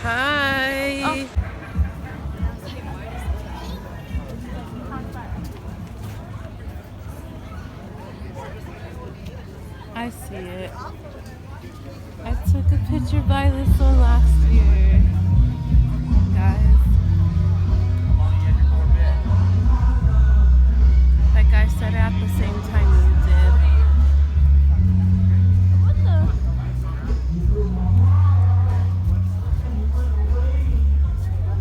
Hi. Oh. I see it. I took a picture by this one last year. Guys. Like I said at the same time you did.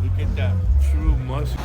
Look at that true muscle.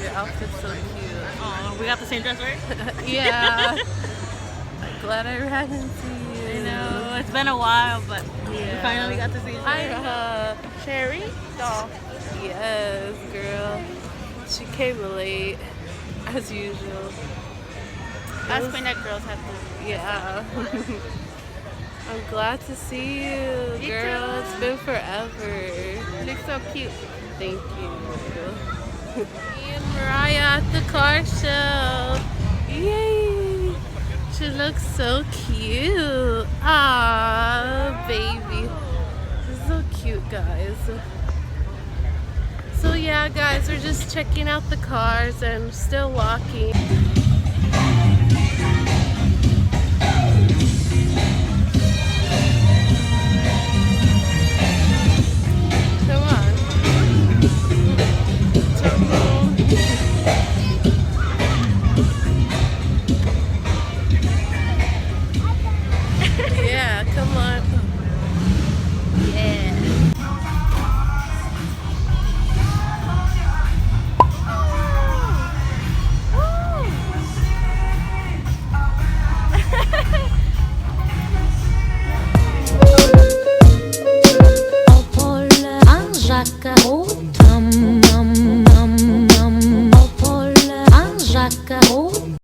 Your outfit's so cute. Oh, we got the same dress, right? Yeah. I'm glad I ran into you. I know. It's been a while, but we finally got to see each other. Hi, Cherry doll. Yes, girl. She came late, as usual. That's when that girls have to. Yeah. I'm glad to see you, girl. It's been forever. You look so cute. Thank you. Me and Mariah at the car show. Yay! She looks so cute. Ah, baby. She's so cute, guys. So yeah, guys, we're just checking out the cars and still walking.